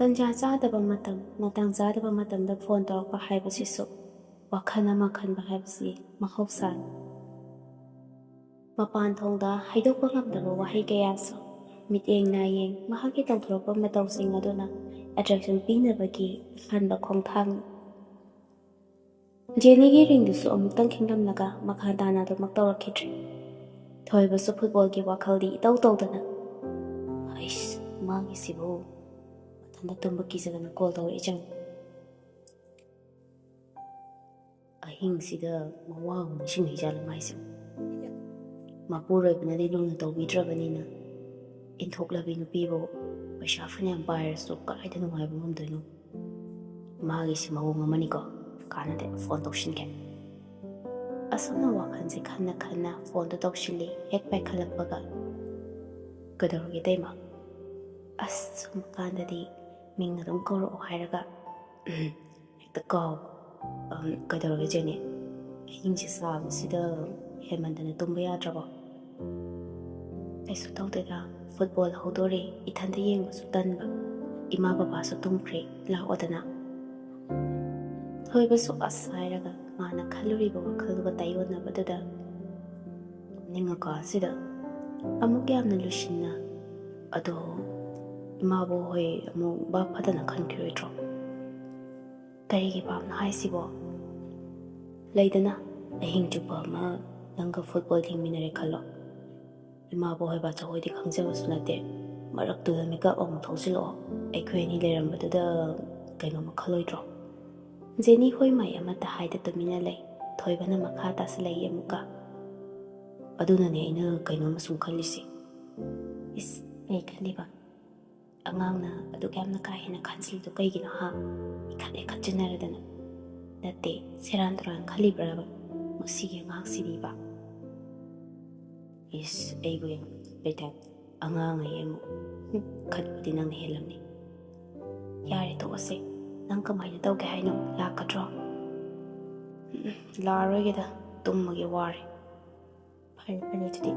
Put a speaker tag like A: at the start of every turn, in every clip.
A: ꯇꯟꯖꯥ ꯆꯥꯗꯕ ꯃꯇꯥꯡ ꯆꯥꯗꯕ ꯃꯇꯝꯗ ꯐꯣꯟ ꯇꯧꯔꯛꯄ ꯍꯥꯏꯕꯁꯤꯁꯨ ꯋꯥꯈꯜ ꯑꯃ ꯈꯟꯕ ꯍꯥꯏꯕꯁꯤ ꯃꯍꯧꯁꯥꯅꯤ꯫ ꯃꯄꯥꯟ ꯊꯣꯡꯗ ꯍꯥꯏꯗꯣꯛꯄ ꯉꯝꯗꯕ ꯋꯥꯍꯩ ꯀꯌꯥꯁꯨ ꯃꯤꯠꯌꯦꯡ ꯅꯥꯌꯦꯡ ꯃꯍꯥꯛꯀꯤ ꯇꯧꯊꯣꯔꯛꯄ ꯃꯇꯧꯁꯤꯡ ꯑꯗꯨꯅ ꯑꯦꯇ꯭ꯔꯦꯛꯁꯟ ꯄꯤꯅꯕꯒꯤ ꯑꯍꯥꯟꯕ ꯈꯣꯡꯊꯥꯡꯅꯤ꯫ ꯖꯦꯅꯤꯒꯤ ꯔꯤꯡꯗꯨꯁꯨ ꯑꯃꯨꯛꯇꯪ ꯈꯤꯡꯂꯝꯂꯒ ꯃꯈꯥ ꯇꯥꯅ ꯑꯗꯨꯃꯛ ꯇꯧꯔꯛꯈꯤꯗ꯭ꯔꯦ꯫ ꯊꯣꯏꯕꯁꯨ ꯐꯨꯠꯕꯣꯜꯒꯤ ꯋꯥꯈꯜꯗꯤ ꯏꯇꯧ ꯇꯧꯗꯅ ꯍꯩꯁ ꯃꯥꯒꯤꯁꯤꯕꯨ ꯃꯊꯟꯇ ꯇꯨꯝꯕ ꯀꯤꯖꯗꯅ ꯀꯣꯜ ꯇꯧꯔꯛꯏꯖꯥꯠꯅꯤ꯫ ꯑꯍꯤꯡꯁꯤꯗ ꯃꯋꯥꯕꯨ ꯅꯤꯡꯁꯤꯡꯉꯤꯖꯥꯠꯂ ꯃꯥꯏꯁꯤꯕꯨ? ꯃꯄꯨꯔꯣꯏꯕꯅꯗꯤ ꯂꯨꯅ ꯇꯧꯕꯤꯗ꯭ꯔꯕꯅꯤꯅ ꯏꯟꯊꯣꯛꯂꯕꯤ ꯅꯨꯄꯤꯕꯨ ꯄꯩꯁꯥ ꯐꯅꯌꯥꯝ ꯄꯥꯏꯔꯁꯨ ꯀꯗꯥꯏꯗ ꯅꯨꯡꯉꯥꯏꯕ ꯉꯝꯗꯣꯏꯅꯣ? ꯃꯥꯒꯤꯁꯤ ꯃꯑꯣꯡ ꯑꯃꯅꯤꯀꯣ, ꯀꯥꯟꯅꯗꯦ ꯐꯣꯟ ꯇꯧꯁꯤꯟꯒꯦ꯫ ꯑꯁꯨꯝꯅ ꯋꯥꯈꯜꯁꯦ ꯈꯟꯅ ꯈꯟꯅ ꯐꯣꯟꯗꯣ ꯇꯧꯁꯤꯜꯂꯤ꯫ ꯍꯦꯛ ꯄꯥꯏꯈꯠꯂꯛꯄꯒ ꯀꯩꯗꯧꯔꯒꯦ ꯇꯩꯃ? ꯑꯁ ꯁꯨꯝ ꯀꯥꯟꯗꯗꯤ ꯃꯤꯡ ꯑꯗꯨꯝ ꯀꯧꯔꯛꯑꯣ ꯍꯥꯏꯔꯒ ꯍꯦꯛꯇ ꯀꯥꯎꯕ꯫ ꯀꯩꯗꯧꯔꯒꯦ ꯖꯦꯅꯤ? ꯑꯍꯤꯡꯁꯦ ꯁꯥꯕꯁꯤꯗ ꯍꯦꯟꯃꯟꯗꯅ ꯇꯨꯝꯕ ꯌꯥꯗ꯭ꯔꯕꯣ? ꯀꯩꯁꯨ ꯇꯧꯗꯦꯗ, ꯐꯨꯠꯕꯣꯜ ꯍꯧꯗꯣꯔꯦ, ꯏꯊꯟꯇ ꯌꯦꯡꯕꯁꯨ ꯇꯟꯕ, ꯏꯃꯥ ꯕꯕꯥꯁꯨ ꯇꯨꯝꯈ꯭ꯔꯦ, ꯂꯥꯛꯑꯣꯗꯅ꯫ ꯊꯣꯏꯕꯁꯨ ꯑꯁ ꯍꯥꯏꯔꯒ ꯃꯥꯅ ꯈꯜꯂꯨꯔꯤꯕ ꯋꯥꯈꯜꯗꯨꯒ ꯇꯥꯏꯌꯣꯟꯅꯕꯗꯨꯗ ꯇꯨꯝꯅꯤꯡꯉꯀꯥꯟꯁꯤꯗ ꯑꯃꯨꯛ ꯌꯥꯝꯅ ꯂꯨꯁꯤꯟꯅ ꯑꯗꯣ ꯏꯃꯥꯕꯨ ꯍꯣꯏ ꯑꯃꯨꯛ ꯚꯥꯞ ꯐꯗꯅ ꯈꯟꯈꯤꯔꯣꯏꯗ꯭ꯔꯣ? ꯀꯔꯤꯒꯤ ꯚꯥꯞꯅꯣ ꯍꯥꯏꯁꯤꯕꯣ? ꯂꯩꯗꯅ ꯑꯍꯤꯡ ꯆꯨꯞꯄ ꯑꯃ ꯅꯪꯒ ꯐꯨꯠꯕꯣꯜ ꯌꯦꯡꯃꯤꯟꯅꯔꯦ ꯈꯜꯂꯣ, ꯏꯃꯥꯕꯨ ꯍꯣꯏ ꯕꯥꯆꯧꯍꯣꯏꯗꯤ ꯈꯪꯖꯕꯁꯨ ꯅꯠꯇꯦ, ꯃꯔꯛꯇꯨꯗ ꯃꯤꯀꯞ ꯑꯃꯨꯛ ꯊꯣꯛꯆꯤꯜꯂꯛꯑꯣ, ꯑꯩꯈꯣꯏ ꯑꯅꯤ ꯂꯩꯔꯝꯕꯗꯨꯗ ꯀꯩꯅꯣꯝꯃ ꯈꯜꯂꯣꯏꯗ꯭ꯔꯣ? ꯖꯦꯅꯤ ꯍꯣꯏ ꯃꯥꯏ ꯑꯃꯠꯇ ꯍꯥꯏꯗ ꯇꯨꯃꯤꯟꯅ ꯂꯩ꯫ ꯊꯣꯏꯕꯅ ꯃꯈꯥ ꯇꯥꯁꯤꯜꯂꯛꯏ ꯑꯃꯨꯛꯀ, ꯑꯗꯨꯅꯅꯦ ꯑꯩꯅ ꯀꯩꯅꯣꯝꯃ ꯁꯨꯝ ꯈꯜꯂꯤꯁꯦ꯫ ꯏꯁ ꯀꯩ ꯈꯜꯂꯤꯕ? ꯑꯉꯥꯡꯅ ꯑꯗꯨꯛ ꯌꯥꯝꯅ ꯀꯥ ꯍꯦꯟꯅ ꯈꯟꯖꯤꯜꯂꯤꯗꯣ ꯀꯩꯒꯤꯅꯣ ꯍꯥ? ꯏꯈꯠ ꯈꯠꯆꯤꯟꯅꯔꯗꯅ ꯅꯠꯇꯦ, ꯁꯦꯔꯥꯟ ꯇꯨꯔꯥꯟ ꯈꯜꯂꯤꯕ꯭ꯔꯕ ꯃꯁꯤꯒꯤ ꯑꯉꯥꯡꯁꯤꯗꯤꯕ? ꯏꯁ ꯑꯩꯕꯨ ꯌꯥꯝ ꯕꯦꯇꯥ ꯑꯉꯥꯡ ꯑꯌꯦ ꯑꯃꯨꯛ ꯈꯠꯄꯗꯤ ꯅꯪꯅ ꯍꯦꯜꯂꯝꯅꯤ꯫ ꯌꯥꯔꯦ ꯇꯣꯛꯑꯁꯦ, ꯅꯪ ꯀꯃꯥꯏꯅ ꯇꯧꯒꯦ ꯍꯥꯏꯅꯣ? ꯂꯥꯛꯀꯗ꯭ꯔꯣ? ꯂꯥꯛꯑꯔꯣꯏꯒꯦꯗ, ꯇꯨꯝꯃꯒꯦ ꯋꯥꯔꯦ꯫ ꯐꯔꯦ ꯑꯗꯨꯗꯤ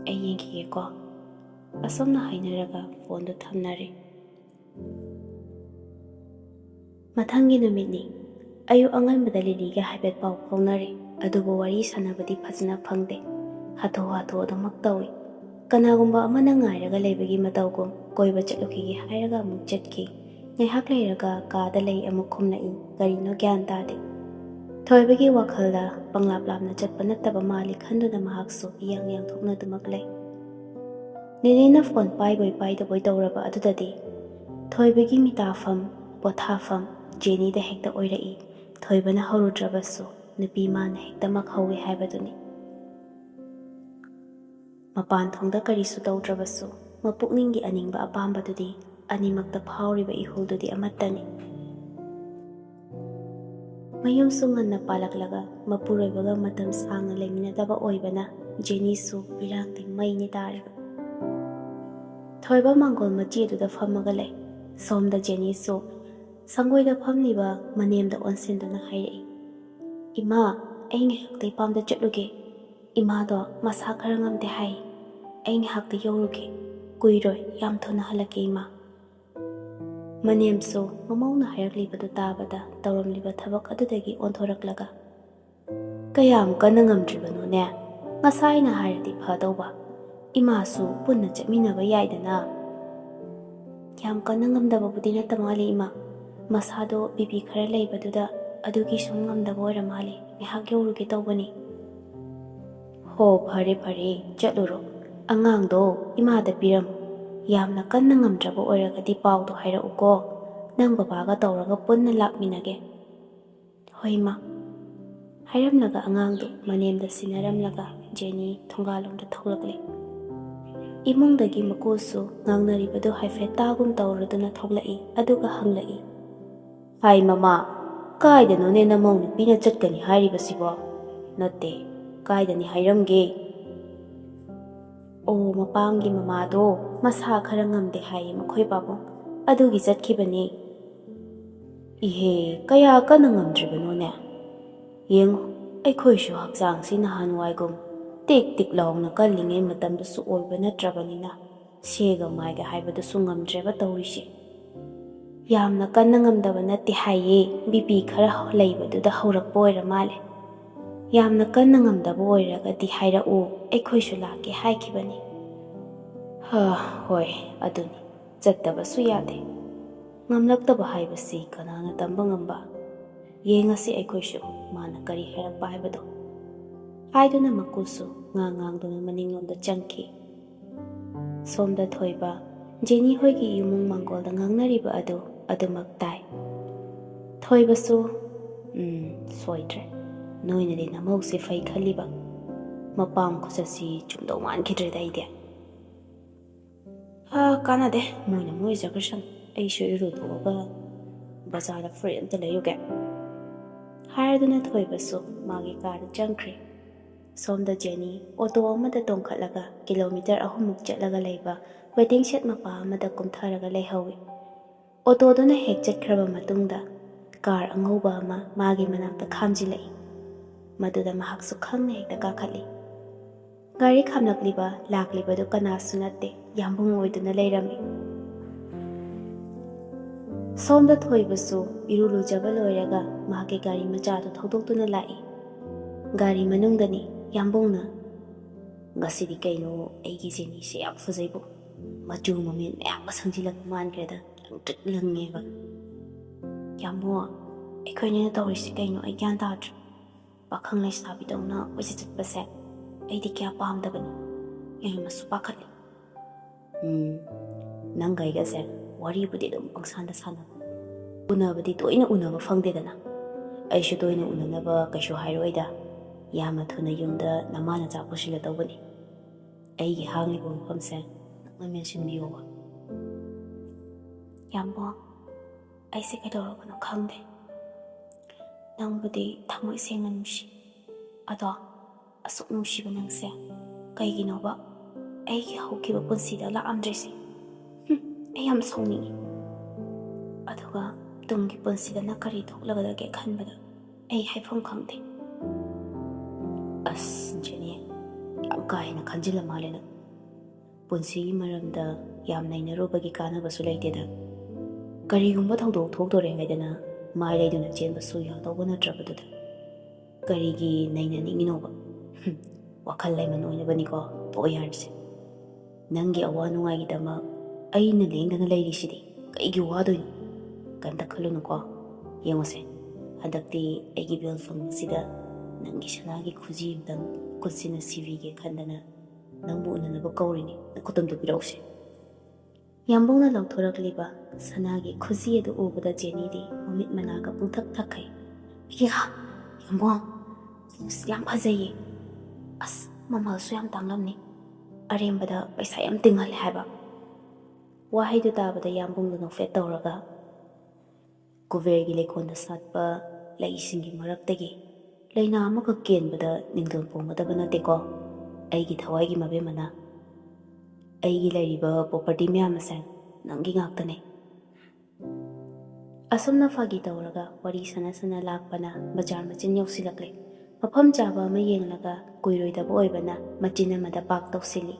A: ꯑꯩ ꯌꯦꯡꯈꯤꯒꯦꯀꯣ꯫ ꯑꯁꯨꯝꯅ ꯍꯥꯏꯅꯔꯒ ꯐꯣꯟꯗꯣ ꯊꯝꯅꯔꯦ꯫ ꯃꯊꯪꯒꯤ ꯅꯨꯃꯤꯠꯅꯤ꯫ ꯑꯌꯨꯛ ꯑꯉꯟꯕꯗ ꯂꯤꯂꯤꯒ ꯍꯥꯏꯐꯦꯠ ꯄꯥꯎ ꯐꯥꯎꯅꯔꯦ, ꯑꯗꯨꯕꯨ ꯋꯥꯔꯤ ꯁꯥꯟꯅꯕꯗꯤ ꯐꯖꯅ ꯐꯪꯗꯦ꯫ ꯍꯥꯊꯨ ꯍꯥꯊꯨ ꯑꯗꯨꯃꯛ ꯇꯧꯏ꯫ ꯀꯅꯥꯒꯨꯝꯕ ꯑꯃꯅ ꯉꯥꯏꯔꯒ ꯂꯩꯕꯒꯤ ꯃꯇꯧꯒꯨꯝ ꯀꯣꯏꯕ ꯆꯠꯂꯨꯈꯤꯒꯦ ꯍꯥꯏꯔꯒ ꯑꯃꯨꯛ ꯆꯠꯈꯤ꯫ ꯉꯥꯏꯍꯥꯛ ꯂꯩꯔꯒ ꯀꯥꯗ ꯂꯩ ꯑꯃꯨꯛ ꯈꯨꯝꯂꯛꯏ, ꯀꯔꯤꯅꯣ ꯒ꯭ꯌꯥꯟ ꯇꯥꯗꯦ꯫ ꯊꯣꯏꯕꯒꯤ ꯋꯥꯈꯜꯗ ꯄꯪꯂꯥꯞ ꯂꯥꯞꯅ ꯆꯠꯄ ꯅꯠꯇꯕ ꯃꯥꯜꯂꯤ ꯈꯟꯗꯨꯅ ꯃꯍꯥꯛꯁꯨ ꯏꯌꯥꯡ ꯌꯥꯡꯊꯣꯛꯅ ꯑꯗꯨꯃꯛ ꯂꯩ꯫ ꯂꯤꯂꯤꯅ ꯐꯣꯟ ꯄꯥꯏꯕꯣꯏ ꯄꯥꯏꯗꯕꯣꯏ ꯇꯧꯔꯕ ꯑꯗꯨꯗꯗꯤ ꯊꯣꯏꯕꯒꯤ ꯃꯤꯇꯥꯐꯝ ꯄꯣꯊꯥꯐꯝ ꯖꯦꯅꯤꯗ ꯍꯦꯛꯇ ꯑꯣꯏꯔꯛꯏ꯫ ꯊꯣꯏꯕꯅ ꯍꯧꯔꯨꯗ꯭ꯔꯕꯁꯨ ꯅꯨꯄꯤ ꯃꯥꯅ ꯍꯦꯛꯇꯃꯛ ꯍꯧꯏ ꯍꯥꯏꯕꯗꯨꯅꯤ꯫ ꯃꯄꯥꯟ ꯊꯣꯡꯗ ꯀꯔꯤꯁꯨ ꯇꯧꯗ꯭ꯔꯕꯁꯨ ꯃꯄꯨꯛꯅꯤꯡꯒꯤ ꯑꯅꯤꯡꯕ ꯑꯄꯥꯝꯕꯗꯨꯗꯤ ꯑꯅꯤꯃꯛꯇ ꯐꯥꯎꯔꯤꯕ ꯏꯍꯨꯜꯗꯨꯗꯤ ꯑꯃꯠꯇꯅꯤ꯫ ꯃꯌꯨꯝꯁꯨ ꯉꯟꯅ ꯄꯥꯜꯂꯛꯂꯒ ꯃꯄꯨꯔꯣꯏꯕꯒ ꯃꯇꯝ ꯁꯥꯡꯅ ꯂꯩꯃꯤꯟꯅꯗꯕ ꯑꯣꯏꯕꯅ ꯖꯦꯅꯤꯁꯨ ꯕꯤꯔꯥꯡꯇꯤ ꯃꯩꯅꯤ ꯇꯥꯔꯤꯕ꯫ ꯊꯣꯏꯕ ꯃꯥꯡꯒꯣꯜ ꯃꯆꯤ ꯑꯗꯨꯗ ꯐꯝꯃꯒ ꯂꯩ꯫ ꯁꯣꯝꯗ ꯖꯦꯅꯤꯁꯨ ꯁꯪꯒꯣꯏꯗ ꯐꯝꯂꯤꯕ ꯃꯅꯦꯝꯗ ꯑꯣꯟꯁꯤꯟꯗꯨꯅ ꯍꯥꯏꯔꯛꯏ, ꯏꯃꯥ ꯑꯩ ꯉꯥꯏꯍꯥꯛꯇ ꯏꯄꯥꯝꯗ ꯆꯠꯂꯨꯒꯦ, ꯏꯃꯥꯗꯣ ꯃꯁꯥ ꯈꯔ ꯉꯝꯗꯦ ꯍꯥꯏ, ꯑꯩ ꯉꯥꯏꯍꯥꯛꯇ ꯌꯧꯔꯨꯒꯦ, ꯀꯨꯏꯔꯣꯏ, ꯌꯥꯝ ꯊꯨꯅ ꯍꯜꯂꯛꯀꯦ ꯏꯃꯥ꯫ ꯃꯅꯦꯝꯁꯨ ꯃꯃꯧꯅ ꯍꯥꯏꯔꯛꯂꯤꯕꯗꯨ ꯇꯥꯕꯗ ꯇꯧꯔꯝꯂꯤꯕ ꯊꯕꯛ ꯑꯗꯨꯗꯒꯤ ꯑꯣꯟꯊꯣꯔꯛꯂꯒ, ꯀꯌꯥꯝ ꯀꯟꯅ ꯉꯝꯗ꯭ꯔꯤꯕꯅꯣꯅꯦ? ꯉꯁꯥꯏꯅ ꯍꯥꯏꯔꯗꯤ ꯐꯗꯧꯕ, ꯏꯃꯥꯁꯨ ꯄꯨꯟꯅ ꯆꯠꯃꯤꯟꯅꯕ ꯌꯥꯏꯗꯅ꯫ ꯌꯥꯝ ꯀꯟꯅ ꯉꯝꯗꯕꯕꯨꯗꯤ ꯅꯠꯇ ꯃꯥꯜꯂꯤ ꯏꯃꯥ, ꯃꯁꯥꯗꯣ ꯕꯤꯄꯤ ꯈꯔ ꯂꯩꯕꯗꯨꯗ ꯑꯗꯨꯒꯤ ꯁꯨꯝ ꯉꯝꯗꯕ ꯑꯣꯏꯔ ꯃꯥꯜꯂꯤ, ꯉꯥꯏꯍꯥꯛ ꯌꯧꯔꯨꯒꯦ ꯇꯧꯕꯅꯤ꯫ ꯍꯣ ꯐꯔꯦ ꯐꯔꯦ ꯆꯠꯂꯨꯔꯣ, ꯑꯉꯥꯡꯗꯣ ꯏꯃꯥꯗ ꯄꯤꯔꯝꯃꯨ, ꯌꯥꯝꯅ ꯀꯟꯅ ꯉꯝꯗ꯭ꯔꯕ ꯑꯣꯏꯔꯒꯗꯤ ꯄꯥꯎꯗꯣ ꯍꯥꯏꯔꯛꯎꯀꯣ, ꯅꯪ ꯕꯕꯥꯒ ꯇꯧꯔꯒ ꯄꯨꯟꯅ ꯂꯥꯛꯃꯤꯟꯅꯒꯦ꯫ ꯍꯣꯏ ꯏꯃꯥ꯫ ꯍꯥꯏꯔꯝꯂꯒ ꯑꯉꯥꯡꯗꯨ ꯃꯅꯦꯝꯗ ꯁꯤꯟꯅꯔꯝꯂꯒ ꯖꯦꯅꯤ ꯊꯣꯡꯒꯥꯜꯂꯣꯝꯗ ꯊꯣꯛꯂꯛꯂꯦ꯫ ꯏꯃꯨꯡꯗꯒꯤ ꯃꯀꯨꯁꯨ ꯉꯥꯡꯅꯔꯤꯕꯗꯨ ꯍꯥꯏꯐꯦꯠ ꯇꯥꯒꯨꯝ ꯇꯧꯔꯗꯨꯅ ꯊꯣꯛꯂꯛꯏ, ꯑꯗꯨꯒ ꯍꯪꯂꯛꯏ, ꯍꯥꯏ ꯃꯃꯥ, ꯀꯥꯏꯗꯅꯣꯅꯦ ꯅꯃꯧ ꯅꯨꯄꯤꯅ ꯆꯠꯀꯅꯤ ꯍꯥꯏꯔꯤꯕꯁꯤꯕꯣ? ꯅꯠꯇꯦ, ꯀꯥꯏꯗꯅꯤ ꯍꯥꯏꯔꯝꯒꯦ? ꯑꯣ ꯃꯄꯥꯝꯒꯤ ꯃꯃꯥꯗꯣ ꯃꯁꯥ ꯈꯔ ꯉꯝꯗꯦ ꯍꯥꯏꯌꯦ ꯃꯈꯣꯏ ꯄꯥꯕꯨꯡ, ꯑꯗꯨꯒꯤ ꯆꯠꯈꯤꯕꯅꯤ꯫ ꯏꯍꯦ ꯀꯌꯥ ꯀꯟꯅ ꯉꯝꯗ꯭ꯔꯤꯕꯅꯣꯅꯦ? ꯌꯦꯡꯉꯨ ꯑꯩꯈꯣꯏꯁꯨ ꯍꯛꯆꯥꯡꯁꯤ ꯅꯍꯥꯟꯋꯥꯏꯒꯨꯝ ꯇꯤꯛ ꯇꯤꯛ ꯂꯥꯎꯅ ꯀꯜꯂꯤꯉꯩ ꯃꯇꯝꯗꯁꯨ ꯑꯣꯏꯕ ꯅꯠꯇ꯭ꯔꯕꯅꯤꯅ ꯁꯦꯒ ꯃꯥꯏꯒ ꯍꯥꯏꯕꯗꯨꯁꯨ ꯉꯝꯗ꯭ꯔꯦꯕ ꯇꯧꯔꯤꯁꯦ꯫ ꯌꯥꯝꯅ ꯀꯟꯅ ꯉꯝꯗꯕ ꯅꯠꯇꯦ ꯍꯥꯏꯌꯦ, ꯕꯤꯄꯤ ꯈꯔ ꯂꯩꯕꯗꯨꯗ ꯍꯧꯔꯛꯄ ꯑꯣꯏꯔ ꯃꯥꯜꯂꯦ꯫ ꯌꯥꯝꯅ ꯀꯟꯅ ꯉꯝꯗꯕ ꯑꯣꯏꯔꯒꯗꯤ ꯍꯥꯏꯔꯛꯎ, ꯑꯩꯈꯣꯏꯁꯨ ꯂꯥꯛꯀꯦ ꯍꯥꯏꯈꯤꯕꯅꯤ꯫ ꯍꯣꯏ ꯑꯗꯨꯅꯤ, ꯆꯠꯇꯕꯁꯨ ꯌꯥꯗꯦ꯫ ꯉꯝꯂꯛꯇꯕ ꯍꯥꯏꯕꯁꯤ ꯀꯅꯥꯅ ꯇꯝꯕ ꯉꯝꯕ? ꯌꯦꯡꯉꯁꯤ ꯑꯩꯈꯣꯏꯁꯨ ꯃꯥꯅ ꯀꯔꯤ ꯍꯥꯏꯔꯛꯄ ꯍꯥꯏꯕꯗꯣ꯫ ꯍꯥꯏꯗꯨꯅ ꯃꯀꯨꯁꯨ ꯉꯥꯡꯗꯨꯅ ꯃꯅꯤꯡꯂꯣꯝꯗ ꯆꯪꯈꯤ꯫ ꯁꯣꯝꯗ ꯊꯣꯏꯕ, ꯖꯦꯅꯤ ꯍꯣꯏꯒꯤ ꯏꯃꯨꯡ ꯃꯥꯡꯒꯣꯜꯗ ꯉꯥꯡꯅꯔꯤꯕ ꯑꯗꯨ ꯑꯗꯨꯃꯛ ꯇꯥꯏ꯫ ꯊꯣꯏꯕꯁꯨ ꯁꯣꯏꯗ꯭ꯔꯦ, ꯅꯣꯏꯅꯗꯤ ꯅꯃꯧꯁꯦ ꯐꯩ ꯈꯜꯂꯤꯕ, ꯃꯄꯥꯝ ꯈꯨꯆꯠꯁꯤ ꯆꯨꯝꯗꯧ ꯃꯥꯟꯈꯤꯗ꯭ꯔꯦꯗ ꯑꯩꯗꯤ꯫ ꯀꯥꯟꯅꯗꯦ, ꯃꯣꯏꯅ ꯃꯣꯏꯖꯈ꯭ꯔꯁꯅꯨ, ꯑꯩꯁꯨ ꯏꯔꯨꯊꯣꯛꯑꯒ ꯕꯖꯥꯔꯗ ꯐꯨꯔꯤꯠ ꯑꯝꯇ ꯂꯩꯔꯨꯒꯦ ꯍꯥꯏꯔꯗꯨꯅ ꯊꯣꯏꯕꯁꯨ ꯃꯥꯒꯤ ꯀꯥꯗ ꯆꯪꯈ꯭ꯔꯦ꯫ ꯁꯣꯝꯗ ꯖꯦꯅꯤ ꯑꯣꯇꯣ ꯑꯃꯗ ꯇꯣꯡꯈꯠꯂꯒ ꯀꯤꯂꯣꯃꯤꯇꯔ 3ꯃꯨꯛ ꯆꯠꯂꯒ ꯂꯩꯕ ꯋꯦꯇꯤꯡ ꯁꯦꯠ ꯃꯄꯥ ꯑꯃꯗ ꯀꯨꯝꯊꯔꯒ ꯂꯩꯍꯧꯏ꯫ ꯑꯣꯇꯣꯗꯨꯅ ꯍꯦꯛ ꯆꯠꯈ꯭ꯔꯕ ꯃꯇꯨꯡꯗ ꯀꯥꯔ ꯑꯉꯧꯕ ꯑꯃ ꯃꯥꯒꯤ ꯃꯅꯥꯛꯇ ꯈꯥꯝꯖꯤꯜꯂꯛꯏ꯫ ꯃꯗꯨꯗ ꯃꯍꯥꯛꯁꯨ ꯈꯪꯅ ꯍꯦꯛꯇ ꯀꯥꯈꯠꯂꯤ꯫ ꯒꯥꯔꯤ ꯂꯥꯛꯂꯤꯕꯗꯨ ꯀꯅꯥꯁꯨ ꯅꯠꯇꯦ, ꯌꯥꯝꯕꯨꯡ ꯑꯣꯏꯗꯨꯅ ꯂꯩꯔꯝꯃꯤ꯫ ꯁꯣꯝꯗ ꯊꯣꯏꯕꯁꯨ ꯏꯔꯨ ꯂꯨꯖꯕ ꯂꯣꯏꯔꯒ ꯃꯍꯥꯛꯀꯤ ꯒꯥꯔꯤ ꯃꯆꯥꯗꯨ ꯊꯧꯗꯣꯛꯇꯨꯅ ꯂꯥꯛꯏ꯫ ꯒꯥꯔꯤ ꯃꯅꯨꯡꯗꯅꯤ ꯌꯥꯝꯕꯨꯡꯅ, ꯉꯁꯤꯗꯤ ꯀꯩꯅꯣ ꯑꯩꯒꯤ ꯖꯦꯅꯤꯁꯦ ꯌꯥꯝ ꯐꯖꯩꯕꯣ, ꯃꯆꯨ ꯃꯃꯦꯟ ꯃꯌꯥꯝꯒ ꯁꯪꯖꯤꯜꯂꯛꯄ ꯃꯥꯟꯈ꯭ꯔꯦꯗ, ꯂꯪꯇ꯭ꯔꯤꯛ ꯂꯪꯉꯦꯕ꯫ ꯌꯥꯝꯕꯨꯡ, ꯑꯩꯈꯣꯏꯅꯤꯅ ꯇꯧꯔꯤꯁꯤ ꯀꯩꯅꯣ ꯑꯩ ꯒ꯭ꯌꯥꯟ ꯇꯥꯗ꯭ꯔꯦ꯫ ꯄꯥꯈꯪ ꯂꯩꯁꯥꯕꯤꯗꯧꯅ ꯀꯣꯏꯆꯠ ꯆꯠꯄꯁꯦ ꯑꯩꯗꯤ ꯀꯌꯥ ꯄꯥꯝꯗꯕꯅꯤ, ꯌꯥꯝꯅꯁꯨ ꯄꯥꯈꯠꯂꯤ꯫ ꯅꯪꯒ ꯑꯩꯒꯁꯦ ꯋꯥꯔꯤꯕꯨꯗꯤ ꯑꯗꯨꯝ ꯄꯪꯁꯥꯟꯗ ꯁꯥꯟꯅꯕ, ꯎꯅꯕꯗꯤ ꯇꯣꯏꯅ ꯎꯅꯕ ꯐꯪꯗꯦꯗꯅ꯫ ꯑꯩꯁꯨ ꯇꯣꯏꯅ ꯎꯅꯅꯕ ꯀꯩꯁꯨ ꯍꯥꯏꯔꯣꯏꯗ, ꯌꯥꯝꯅ ꯊꯨꯅ ꯌꯨꯝꯗ ꯅꯃꯥ ꯅꯆꯥ ꯄꯨꯁꯤꯜꯂꯗꯧꯕꯅꯤ꯫ ꯑꯩꯒꯤ ꯍꯥꯡꯂꯤꯕ ꯃꯐꯝꯁꯦ ꯅꯪꯅ ꯃꯦꯟꯁꯤꯟꯕꯤꯌꯣꯕ꯫ ꯌꯥꯝꯕꯨꯡ, ꯑꯩꯁꯦ ꯀꯩꯗꯧꯔꯕꯅꯣ ꯈꯪꯗꯦ꯫ ꯅꯪꯕꯨꯗꯤ ꯊꯃꯣꯏ ꯁꯦꯡꯅ ꯅꯨꯡꯁꯤ, ꯑꯗꯣ ꯑꯁꯨꯛ ꯅꯨꯡꯁꯤꯕ ꯅꯪꯁꯦ ꯀꯩꯒꯤꯅꯣꯕ ꯑꯩꯒꯤ ꯍꯧꯈꯤꯕ ꯄꯨꯟꯁꯤꯗ ꯂꯥꯛꯑꯝꯗ꯭ꯔꯤꯁꯦ? ꯑꯩ ꯌꯥꯝ ꯁꯥꯎꯅꯤꯡꯉꯤ꯫ ꯑꯗꯨꯒ ꯇꯨꯡꯒꯤ ꯄꯨꯟꯁꯤꯗꯅ ꯀꯔꯤ ꯊꯣꯛꯂꯒꯗꯒꯦ ꯈꯟꯕꯗ ꯑꯩ ꯍꯥꯏꯐꯝ ꯈꯪꯗꯦ꯫ ꯖꯦꯅꯤ, ꯌꯥꯝ ꯀꯥ ꯍꯦꯟꯅ ꯈꯟꯖꯤꯜꯂ ꯃꯥꯜꯂꯦ ꯅꯪ꯫ ꯄꯨꯟꯁꯤꯒꯤ ꯃꯔꯝꯗ ꯌꯥꯝ ꯅꯩꯅꯔꯨꯕꯒꯤ ꯀꯥꯟꯅꯕꯁꯨ ꯂꯩꯇꯦꯗ꯫ ꯀꯔꯤꯒꯨꯝꯕ ꯊꯧꯗꯣꯛ ꯊꯣꯛꯇꯣꯔꯦ ꯍꯥꯏꯗꯅ ꯃꯥꯏ ꯂꯩꯗꯨꯅ ꯆꯦꯟꯕꯁꯨ ꯌꯥꯗꯧꯕ ꯅꯠꯇ꯭ꯔꯕꯗꯨꯗ ꯀꯔꯤꯒꯤ ꯅꯩꯅꯅꯤꯡꯉꯤꯅꯣꯕ? ꯋꯥꯈꯜ ꯂꯩꯃꯟ ꯑꯣꯏꯅꯕꯅꯤꯀꯣ, ꯇꯣꯛꯑꯣ ꯌꯥꯔꯤꯁꯦ꯫ ꯅꯪꯒꯤ ꯑꯋꯥ ꯅꯨꯡꯉꯥꯏꯒꯤꯗꯃꯛ ꯑꯩꯅ ꯂꯦꯡꯗꯅ ꯂꯩꯔꯤꯁꯤꯗꯤ, ꯀꯩꯒꯤ ꯋꯥꯗꯣꯏꯅꯣ? ꯀꯩꯝꯇ ꯈꯜꯂꯨꯅꯨꯀꯣ꯫ ꯌꯦꯡꯉꯨꯁꯦ, ꯍꯟꯗꯛꯇꯤ ꯑꯩꯒꯤ ꯕꯦꯜ ꯐꯪꯕꯁꯤꯗ ꯅꯪꯒꯤ ꯁꯅꯥꯒꯤ ꯈꯨꯖꯤ ꯑꯃꯇꯪ ꯈꯨꯠꯁꯤꯅ ꯁꯤꯕꯤꯒꯦ ꯈꯟꯗꯅ ꯅꯪꯕꯨ ꯎꯅꯅꯕ ꯀꯧꯔꯤꯅꯤ, ꯅꯈꯨꯠꯇꯨꯝꯇ ꯄꯤꯔꯛꯎꯁꯦ꯫ ꯌꯥꯝꯕꯨꯡꯅ ꯂꯧꯊꯣꯔꯛꯂꯤꯕ ꯁꯅꯥꯒꯤ ꯈꯨꯖꯤ ꯑꯗꯨ ꯎꯕꯗ ꯖꯦꯅꯤꯗꯤ ꯃꯃꯤꯠ ꯃꯅꯥꯒ ꯄꯨꯡꯊꯛ ꯊꯛꯈꯩ꯫ ꯌꯥꯝꯕꯨꯡ, ꯌꯥꯝ ꯐꯖꯩꯌꯦ, ꯃꯃꯜꯁꯨ ꯌꯥꯝ ꯇꯥꯡꯂꯝꯅꯤ, ꯑꯔꯦꯝꯕꯗ ꯄꯩꯁꯥ ꯌꯥꯝ ꯇꯤꯡꯍꯜꯂꯦ ꯍꯥꯏꯕ꯫ ꯋꯥꯍꯩꯗꯨ ꯇꯥꯕꯗ ꯌꯥꯝꯕꯨꯡꯗꯨ ꯅꯣꯛꯐꯦꯠ ꯇꯧꯔꯒ, ꯀꯨꯕꯦꯔꯒꯤ ꯂꯩꯀꯣꯜꯗ ꯁꯥꯠꯄ ꯂꯩꯁꯤꯡꯒꯤ ꯃꯔꯛꯇꯒꯤ ꯂꯩꯅꯥ ꯑꯃꯈꯛ ꯀꯦꯟꯕꯗ ꯅꯤꯡꯊꯧ ꯄꯣꯡꯒꯗꯕ ꯅꯠꯇꯦꯀꯣ, ꯑꯩꯒꯤ ꯊꯋꯥꯏꯒꯤ ꯃꯕꯦꯝꯃꯅ꯫ ꯑꯩꯒꯤ ꯂꯩꯔꯤꯕ ꯄ꯭ꯔꯣꯄꯔꯇꯤ ꯃꯌꯥꯝ ꯑꯁꯦ ꯅꯪꯒꯤ ꯉꯥꯛꯇꯅꯦ꯫ ꯑꯁꯨꯝꯅ ꯐꯥꯒꯤ ꯇꯧꯔꯒ ꯋꯥꯔꯤ ꯁꯥꯟꯅ ꯂꯥꯛꯄꯅ ꯕꯖꯥꯔ ꯃꯆꯤꯟ ꯌꯧꯁꯤꯜꯂꯛꯂꯦ꯫ ꯃꯐꯝ ꯆꯥꯕ ꯑꯃ ꯌꯦꯡꯂꯒ ꯀꯨꯏꯔꯣꯏꯗꯕ ꯑꯣꯏꯕꯅ ꯃꯆꯤꯟ ꯑꯃꯗ ꯄꯥꯛ ꯇꯧꯁꯤꯜꯂꯤ꯫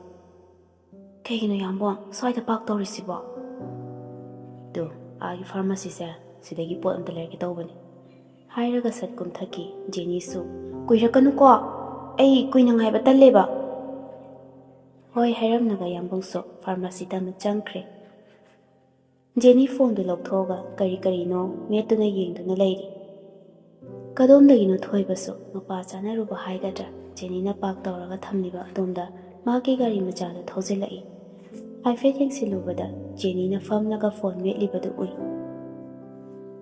A: ꯀꯩꯒꯤꯅꯣ ꯌꯥꯝꯕꯨꯡ ꯁ꯭ꯋꯥꯏꯗ ꯄꯥꯛ ꯇꯧꯔꯤꯁꯤꯕꯣ? ꯑꯥꯒꯤ ꯐꯥꯔꯃꯥꯁꯤꯁꯦ, ꯁꯤꯗꯒꯤ ꯄꯣꯠ ꯑꯝꯇ ꯂꯩꯔꯛꯀꯦ ꯇꯧꯕꯅꯤ ꯍꯥꯏꯔꯒ ꯁꯠ ꯀꯨꯝꯊꯈꯤ꯫ ꯖꯦꯅꯤꯁꯨ, ꯀꯨꯏꯔꯛꯀꯅꯨꯀꯣ, ꯑꯩ ꯀꯨꯏꯅ ꯉꯥꯏꯕ ꯇꯜꯂꯦꯕ꯫ ꯍꯣꯏ ꯍꯥꯏꯔꯝꯂꯒ ꯌꯥꯝꯕꯨꯡꯁꯨ ꯐꯥꯔꯃꯥꯁꯤꯗ ꯑꯃꯨꯛ ꯆꯪꯈ꯭ꯔꯦ꯫ ꯖꯦꯅꯤ ꯐꯣꯟꯗꯨ ꯂꯧꯊꯣꯛꯑꯒ ꯀꯔꯤꯅꯣ ꯃꯦꯠꯇꯨꯅ ꯌꯦꯡꯗꯨꯅ ꯂꯩꯔꯤ꯫ ꯀꯗꯣꯝꯗꯒꯤꯅꯣ ꯊꯣꯏꯕꯁꯨ ꯃꯄꯥ ꯆꯥꯅꯔꯨꯕ ꯍꯥꯏꯒꯗ꯭ꯔꯥ, ꯖꯦꯅꯤꯅ ꯄꯥꯛ ꯇꯧꯔꯒ ꯊꯝꯂꯤꯕ ꯑꯗꯣꯝꯗ ꯃꯥꯒꯤ ꯒꯥꯔꯤ ꯃꯆꯥꯗꯨ ꯊꯧꯖꯤꯜꯂꯛꯏ꯫ ꯍꯥꯏꯐꯦꯠ ꯌꯦꯡꯁꯤꯜꯂꯨꯕꯗ ꯖꯦꯅꯤꯅ ꯐꯝꯂꯒ ꯐꯣꯟ ꯃꯦꯠꯂꯤꯕꯗꯨ ꯎꯏ꯫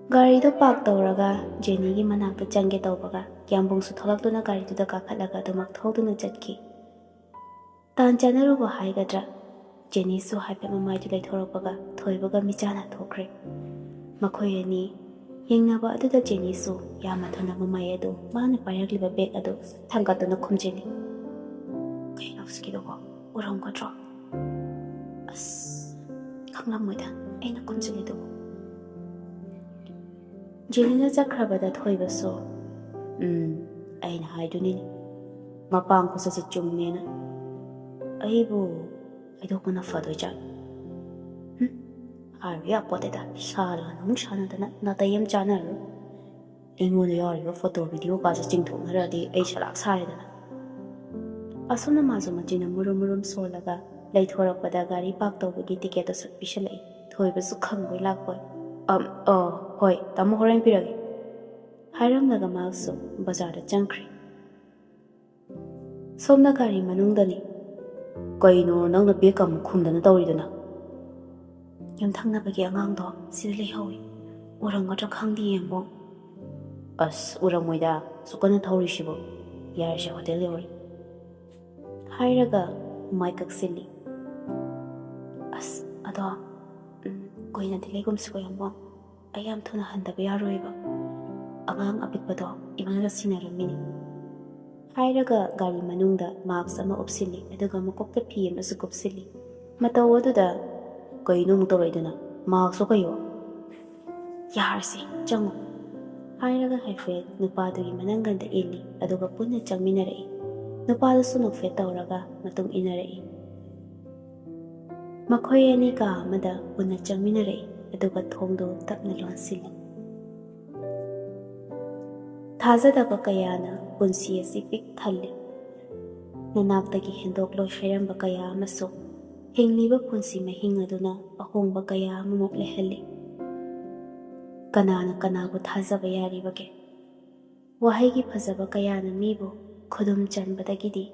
A: ꯒꯥꯔꯤꯗꯣ ꯄꯥꯛ ꯇꯧꯔꯒ ꯖꯦꯅꯤꯒꯤ ꯃꯅꯥꯛꯇ ꯆꯪꯒꯦ ꯇꯧꯕꯒ ꯌꯥꯝꯕꯨꯡꯁꯨ ꯊꯣꯛꯂꯛꯇꯨꯅ ꯒꯥꯔꯤꯗꯨꯗ ꯀꯥꯈꯠꯂꯒ ꯑꯗꯨꯃꯛ ꯊꯧꯗꯨꯅ ꯆꯠꯈꯤ꯫ ꯇꯥꯟ ꯆꯥꯅꯔꯨꯕ ꯍꯥꯏꯒꯗ꯭ꯔꯥ, ꯖꯦꯅꯤꯁꯨ ꯍꯥꯏꯐꯦꯠ ꯃꯃꯥꯏꯗꯨ ꯂꯩꯊꯣꯔꯛꯄꯒ ꯊꯣꯏꯕꯒ ꯃꯤꯆꯥꯟꯅ ꯊꯣꯛꯈ꯭ꯔꯦ꯫ ꯃꯈꯣꯏ ꯑꯅꯤ ꯌꯦꯡꯅꯕ ꯑꯗꯨꯗ ꯖꯦꯅꯤꯁꯨ ꯌꯥꯝꯅ ꯊꯨꯅ ꯃꯃꯥꯏ ꯑꯗꯨ ꯃꯥꯅ ꯄꯥꯏꯔꯛꯂꯤꯕ ꯕꯦꯒ ꯑꯗꯨ ꯊꯥꯡꯒꯠꯇꯨꯅ ꯈꯨꯝꯖꯤꯜꯂꯤ꯫ ꯀꯩꯅꯣ ꯍꯧꯖꯤꯛꯀꯤꯗꯨꯕꯣ, ꯎꯔꯝꯒꯗ꯭ꯔꯣ? ꯈꯪꯂꯝꯃꯣꯏꯗ ꯑꯩꯅ ꯈꯨꯝꯖꯤꯜꯂꯤꯗꯨꯕꯨ꯫ ꯖꯦꯅꯤꯅ ꯆꯠꯈ꯭ꯔꯕꯗ ꯊꯣꯏꯕꯁꯨ, ꯑꯩꯅ ꯍꯥꯏꯗꯨꯅꯤꯅꯦ, ꯃꯄꯥꯝ ꯈꯨꯆꯠꯁꯤ ꯍꯥꯏꯕ ꯌꯥꯄꯣꯠꯇꯦꯗ ꯁꯥꯜꯂꯒ ꯑꯃꯨꯛ ꯁꯥꯟꯅꯗꯅ ꯅꯥꯇꯩ ꯑꯃ ꯆꯥꯟꯅꯔꯣꯏ ꯑꯩꯉꯣꯟꯗ ꯌꯥꯎꯔꯤꯕ ꯐꯣꯇꯣ ꯚꯤꯗꯤꯑꯣ ꯆꯤꯡꯊꯣꯛꯅꯔꯛꯑꯗꯤ ꯑꯩ ꯁꯂꯥꯛ ꯁꯥꯔꯦꯗꯅ ꯑꯁꯣꯝꯅ ꯃꯥꯁꯨ ꯃꯆꯤꯟꯅ ꯃꯨꯔꯨꯝ ꯃꯨꯔꯨꯝ ꯁꯣꯜꯂꯒ ꯂꯩꯊꯣꯔꯛꯄꯗ ꯒꯥꯔꯤ ꯄꯥꯛ ꯇꯧꯕꯒꯤ ꯇꯤꯀꯦꯠꯇꯣ ꯁꯠ ꯄꯤꯁꯜꯂꯛꯏ ꯊꯣꯏꯕꯁꯨ ꯈꯪꯕꯣꯏ ꯂꯥꯛꯄꯣꯏ ꯍꯣꯏ ꯇꯥꯃꯣ ꯍꯣꯔꯦꯟ ꯄꯤꯔꯒꯦ ꯍꯥꯏꯔꯝꯂꯒ ꯃꯍꯥꯛꯁꯨ ꯕꯖꯥꯔꯗ ꯆꯪꯈ꯭ꯔꯦ ꯁꯣꯝꯅ ꯒꯥꯔꯤ ꯃꯅꯨꯡꯗꯅꯤ ꯀꯩꯅꯣ ꯅꯪꯅ ꯕꯦꯒ ꯑꯃꯨꯛ ꯈꯨꯝꯗꯅ ꯇꯧꯔꯤꯗꯨꯅ ꯌꯨꯝꯊꯪꯅꯕꯒꯤ ꯑꯉꯥꯡꯗꯣ ꯁꯤꯗ ꯂꯩꯍꯧꯏ ꯎꯔꯝꯒꯗ꯭ꯔꯥ ꯈꯪꯗꯦ ꯌꯦꯡꯕꯣ ꯑꯁ ꯎꯔꯝꯃꯣꯏꯗ ꯁꯨꯀꯟꯅ ꯊꯧꯔꯤꯁꯤꯕꯨ ꯌꯥꯔꯤꯁꯦ ꯍꯣꯇꯦꯜ ꯌꯧꯔꯦ ꯍꯥꯏꯔꯒ ꯃꯥꯏ ꯀꯛꯁꯤꯜꯂꯤ ꯑꯁ ꯑꯗꯣ ꯀꯨꯏꯅꯗꯤ ꯂꯩꯒꯨꯝꯁꯤꯀꯣ ꯌꯥꯝꯕꯣ ꯑꯩ ꯌꯥꯝ ꯊꯨꯅ ꯍꯟꯗꯕ ꯌꯥꯔꯣꯏꯕ ꯑꯉꯥꯡ ꯑꯄꯤꯛꯄꯗꯣ ꯏꯃꯥꯒ ꯁꯤꯟꯅꯔꯝꯃꯤꯅꯤ ꯍꯥꯏꯔꯒ ꯒꯥꯔꯤ ꯃꯅꯨꯡꯗ ꯃꯥꯛꯁ ꯑꯃ ꯎꯞꯁꯤꯜꯂꯤ ꯑꯗꯨꯒ ꯃꯀꯣꯛꯇ ꯐꯤ ꯑꯃꯁꯨ ꯀꯨꯞꯁꯤꯜꯂꯤ ꯃꯇꯧ ꯑꯗꯨꯗ ꯀꯩꯅꯣ ꯑꯃꯨꯛ ꯇꯧꯔꯛꯏꯗꯨꯅ ꯃꯥꯛꯁꯁꯨ ꯀꯩꯌꯣ ꯌꯥꯔꯁꯤ ꯆꯪꯉꯨ ꯍꯥꯏꯔꯒ ꯍꯥꯏꯐꯦꯠ ꯅꯨꯄꯥꯗꯨꯒꯤ ꯃꯅꯪꯒꯟꯗ ꯏꯜꯂꯤ ꯑꯗꯨꯒ ꯄꯨꯟꯅ ꯆꯪꯃꯤꯟꯅꯔꯛꯏ ꯅꯨꯄꯥꯗꯨꯁꯨ ꯅꯣꯛꯐꯦꯠ ꯇꯧꯔꯒ ꯃꯇꯨꯡ ꯏꯟꯅꯔꯛꯏ ꯃꯈꯣꯏ ꯑꯅꯤ ꯀꯥ ꯑꯃꯗ ꯄꯨꯟꯅ ꯆꯪꯃꯤꯟꯅꯔꯛꯏ ꯑꯗꯨꯒ ꯊꯣꯡꯗꯣ ꯇꯞꯅ ꯂꯣꯟꯁꯤꯜꯂꯤ ꯊꯥꯖꯗꯕ ꯀꯌꯥꯅ ꯄꯨꯟꯁꯤ ꯑꯁꯤ ꯄꯤꯛ ꯊꯜꯂꯤ ꯅꯅꯥꯛꯇꯒꯤ ꯍꯦꯟꯗꯣꯛꯂꯣꯏ ꯍꯥꯏꯔꯝꯕ ꯀꯌꯥ ꯑꯃꯁꯨ ꯍꯤꯡꯂꯤꯕ ꯄꯨꯟꯁꯤ ꯃꯍꯤꯡ ꯑꯗꯨꯅ ꯑꯍꯣꯡꯕ ꯀꯌꯥ ꯑꯃꯃꯨꯛ ꯂꯩꯍꯜꯂꯤ ꯀꯅꯥꯅ ꯀꯅꯥꯕꯨ ꯊꯥꯖꯕ ꯌꯥꯔꯤꯕꯒꯦ ꯋꯥꯍꯩꯒꯤ ꯐꯖꯕ ꯀꯌꯥꯅ ꯃꯤꯕꯨ ꯈꯨꯗꯨꯝ ꯆꯟꯕꯗꯒꯤꯗꯤ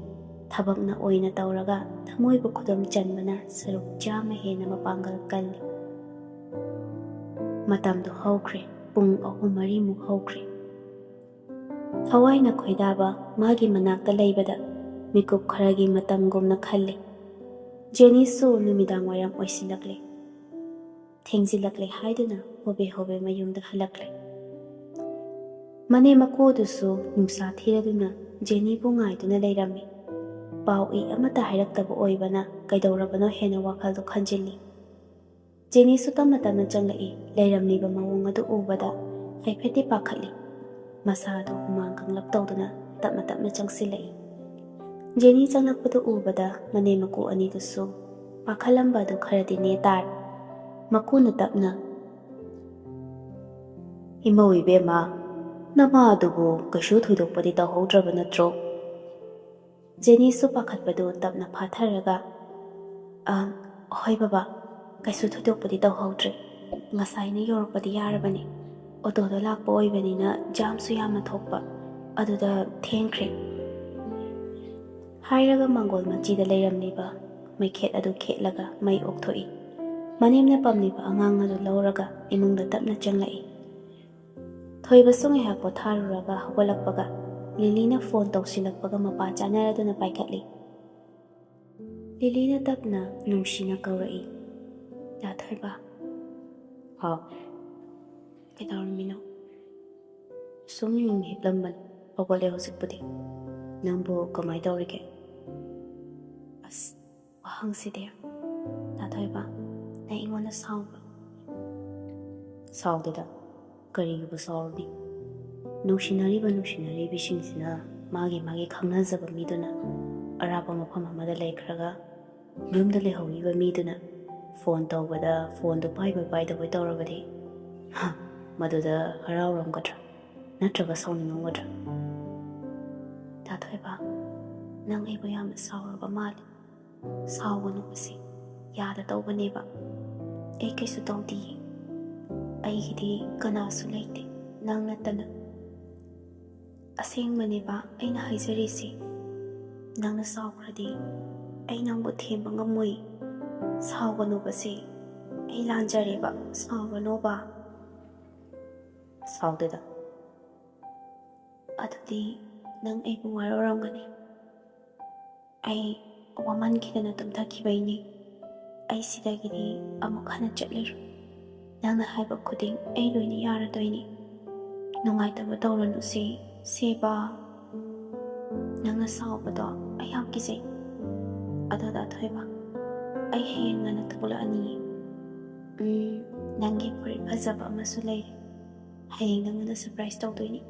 A: ꯊꯕꯛꯅ ꯑꯣꯏꯅ ꯇꯧꯔꯒ ꯊꯃꯣꯏꯕꯨ ꯈꯨꯗꯨꯝ ꯆꯟꯕꯅ ꯁꯔꯨꯛ 100 ꯍꯦꯟꯅ ꯃꯄꯥꯡꯒꯜ ꯀꯜꯂꯤ ꯃꯇꯝꯗꯨ ꯍꯧꯈ꯭ꯔꯦ ꯄꯨꯡ 3-4 ꯍꯧꯈ꯭ꯔꯦ ꯊꯋꯥꯏꯅ ꯈꯣꯏꯗꯥꯕ ꯃꯥꯒꯤ ꯃꯅꯥꯛꯇ ꯂꯩꯕꯗ ꯃꯤꯀꯨꯞ ꯈꯔꯒꯤ ꯃꯇꯝꯒꯨꯝꯅ ꯈꯜꯂꯤ ꯖꯦꯅꯤꯁꯨ ꯅꯨꯃꯤꯗꯥꯡ ꯋꯥꯏꯔꯝ ꯑꯣꯏꯁꯤꯜꯂꯛꯂꯦ ꯊꯦꯡꯖꯤꯜꯂꯛꯂꯦ ꯍꯥꯏꯗꯨꯅ ꯍꯣꯕꯦ ꯍꯣꯕꯦ ꯃꯌꯨꯝꯗ ꯍꯜꯂꯛꯂꯦ ꯃꯅꯦ ꯃꯀꯨꯗꯨꯁꯨ ꯅꯨꯡꯁꯥ ꯊꯤꯔꯗꯨꯅ ꯖꯦꯅꯤꯕꯨ ꯉꯥꯏꯗꯨꯅ ꯂꯩꯔꯝꯃꯤ ꯄꯥꯎ ꯏ ꯑꯃꯠꯇ ꯍꯥꯏꯔꯛꯇꯕ ꯑꯣꯏꯕꯅ ꯀꯩꯗꯧꯔꯕꯅꯣ ꯍꯦꯟꯅ ꯋꯥꯈꯜꯗꯣ ꯈꯟꯖꯤꯜꯂꯤ ꯖꯦꯅꯤꯁꯨ ꯇꯞꯅ ꯇꯞꯅ ꯆꯪꯂꯛꯏ ꯂꯩꯔꯝꯂꯤꯕ ꯃꯑꯣꯡ ꯑꯗꯨ ꯎꯕꯗ ꯍꯥꯏꯐꯦꯠꯇꯤ ꯄꯥꯈꯠꯂꯤ ꯃꯁꯥꯗꯨ ꯍꯨꯃꯥꯡ ꯀꯪꯂꯞ ꯇꯧꯗꯨꯅ ꯇꯞꯅ ꯇꯞꯅ ꯆꯪꯁꯤꯜꯂꯛꯏ ꯖꯦꯅꯤ ꯆꯪꯂꯛꯄꯗꯨ ꯎꯕꯗ ꯃꯅꯦ ꯃꯀꯨ ꯑꯅꯤꯗꯨꯁꯨ ꯄꯥꯈꯠꯂꯝꯕ ꯑꯗꯨ ꯈꯔꯗꯤ ꯅꯦꯇꯥꯔꯦ ꯃꯀꯨꯅ ꯇꯞꯅ ꯏꯃꯧ ꯏꯕꯦꯝꯃ ꯅꯃꯥꯗꯨꯕꯨ ꯀꯩꯁꯨ ꯊꯣꯏꯗꯣꯛꯄꯗꯤ ꯇꯧꯍꯧꯗ꯭ꯔꯕ ꯅꯠꯇ꯭ꯔꯣ ꯖꯦꯅꯤꯁꯨ ꯄꯥꯈꯠꯄꯗꯨ ꯇꯞꯅ ꯐꯥꯊꯔꯒ ꯍꯣꯏ ꯕꯕꯥ ꯀꯩꯁꯨ ꯊꯣꯏꯗꯣꯛꯄꯗꯤ ꯇꯧꯍꯧꯗ꯭ꯔꯦ ꯉꯁꯥꯏꯅ ꯌꯧꯔꯛꯄꯗꯤ ꯌꯥꯔꯕꯅꯤ ꯑꯣꯇꯣꯗ ꯂꯥꯛꯄ ꯑꯣꯏꯕꯅꯤꯅ ꯖꯥꯝꯁꯨ ꯌꯥꯝꯅ ꯊꯣꯛꯄ ꯑꯗꯨꯗ ꯊꯦꯡꯈ꯭ꯔꯦ ꯍꯥꯏꯔꯒ ꯃꯥꯡꯒꯣꯜ ꯃꯆꯤꯗ ꯂꯩꯔꯝꯂꯤꯕ ꯃꯩꯈꯦꯠ ꯑꯗꯨ ꯈꯦꯠꯂꯒ ꯃꯩ ꯑꯣꯛꯊꯣꯛꯏ ꯃꯅꯦꯝꯅ ꯄꯝꯂꯤꯕ ꯑꯉꯥꯡ ꯑꯗꯨ ꯂꯧꯔꯒ ꯏꯃꯨꯡꯗ ꯇꯞꯅ ꯆꯪꯂꯛꯏ ꯊꯣꯏꯕꯁꯨ ꯉꯥꯏꯍꯥꯛ ꯄꯣꯊꯥꯔꯨꯔꯒ ꯍꯧꯒꯠꯂꯛꯄꯒ ꯂꯤꯂꯤꯅ ꯐꯣꯟ ꯇꯧꯁꯤꯜꯂꯛꯄꯒ ꯃꯄꯥ ꯆꯥꯅꯔꯗꯨꯅ ꯄꯥꯏꯈꯠꯂꯤ ꯂꯤꯂꯤꯅ ꯇꯞꯅ ꯅꯨꯡꯁꯤꯅ ꯀꯧꯔꯛꯏ ꯗꯥ ꯊꯣꯏꯕ ꯍꯥꯎ ꯀꯩꯗꯧꯔꯝꯃꯤꯅꯣ ꯁꯨꯝ ꯍꯤꯞꯂꯝꯕꯅꯤ ꯍꯧꯒꯠꯂꯦ ꯍꯧꯖꯤꯛꯄꯨꯗꯤ ꯅꯪꯕꯨ ꯀꯃꯥꯏ ꯇꯧꯔꯤꯒꯦ ꯑꯁ ꯋꯥꯍꯪꯁꯤꯗꯤ ꯗꯥ ꯊꯣꯏꯕ ꯅꯪ ꯑꯩꯉꯣꯟꯗ ꯁꯥꯎꯕ꯭ꯔꯣ ꯁꯥꯎꯗꯦꯗ ꯀꯔꯤꯒꯤꯕꯨ ꯁꯥꯎꯔꯨꯅꯤ ꯅꯨꯡꯁꯤꯅꯔꯤꯕꯁꯤꯡꯁꯤꯅ ꯃꯥꯒꯤ ꯈꯪꯅꯖꯕ ꯃꯤꯗꯨꯅ ꯑꯔꯥꯞꯄ ꯃꯐꯝ ꯑꯃꯗ ꯂꯩꯈ꯭ꯔꯒ ꯌꯨꯝꯗ ꯂꯩꯍꯧꯔꯤꯕ ꯃꯤꯗꯨꯅ ꯐꯣꯟ ꯇꯧꯕꯗ ꯐꯣꯟꯗꯨ ꯄꯥꯏꯗꯕꯣꯏ ꯇꯧꯔꯕꯗꯤ ꯃꯗꯨꯗ ꯍꯔꯥꯎꯔꯝꯒꯗ꯭ꯔꯥ ꯅꯠꯇ꯭ꯔꯒ ꯁꯥꯎꯅꯤꯡꯉꯝꯒꯗ꯭ꯔꯥ ꯗꯥ ꯊꯣꯏꯕ ꯅꯪ ꯑꯩꯕꯨ ꯌꯥꯝꯅ ꯁꯥꯎꯔꯕ ꯃꯥꯜꯂꯤ ꯁꯥꯎꯒꯅꯨ ꯃꯁꯤ ꯌꯥꯗ ꯇꯧꯕꯅꯦꯕ ꯑꯩ ꯀꯩꯁꯨ ꯇꯧꯗꯤꯌꯦ ꯑꯩꯒꯤꯗꯤ ꯀꯅꯥꯁꯨ ꯂꯩꯇꯦ ꯅꯪ ꯅꯠꯇꯅ ꯑꯁꯦꯡꯕꯅꯦꯕ ꯑꯩꯅ ꯍꯥꯏꯖꯔꯤꯁꯤ ꯅꯪꯅ ꯁꯥꯎꯈ꯭ꯔꯗꯤ ꯑꯩ ꯅꯪꯕꯨ ꯊꯦꯝꯕ ꯉꯝꯃꯣꯏ ꯁꯥꯎꯒꯅꯨꯕꯁꯦ ꯑꯩ ꯂꯥꯟꯖꯔꯦꯕ ꯁꯥꯎꯒꯅꯣꯕ ꯁꯥꯎꯗꯦꯗ ꯑꯗꯨꯗꯤ ꯅꯪ ꯑꯩꯕꯨ ꯋꯥꯔꯧꯔꯝꯒꯅꯤ ꯑꯩ ꯋꯥꯃꯟꯈꯤꯗꯅ ꯇꯨꯝꯊꯈꯤꯕꯩꯅꯤ ꯑꯩ ꯁꯤꯗꯒꯤꯗꯤ ꯑꯃꯨꯛ ꯍꯟꯅ ꯆꯠꯂꯔꯣꯏ ꯅꯪꯅ ꯍꯥꯏꯕ ꯈꯨꯗꯤꯡ ꯑꯩ ꯂꯣꯏꯅ ꯌꯥꯔꯗꯣꯏꯅꯤ ꯅꯨꯡꯉꯥꯏꯇꯕ ꯇꯧꯔꯅꯨ ꯁꯦꯕꯥ ꯅꯪꯅ ꯁꯥꯎꯕꯗꯣ ꯑꯩ ꯌꯥꯝ ꯀꯤꯖꯩ ꯑꯗꯣ ꯗꯥ ꯊꯣꯏꯕ ꯑꯩ ꯍꯌꯦꯡ ꯉꯟꯅ ꯊꯣꯛꯂꯛꯑꯅꯤ ꯅꯪꯒꯤ ꯐꯨꯔꯤꯠ ꯐꯖꯕ ꯑꯃꯁꯨ ꯂꯩꯔꯦ ꯍꯌꯦꯡ ꯅꯪꯉꯣꯟꯗ ꯁꯔꯄ꯭ꯔꯥꯏꯖ ꯇꯧꯗꯣꯏꯅꯤ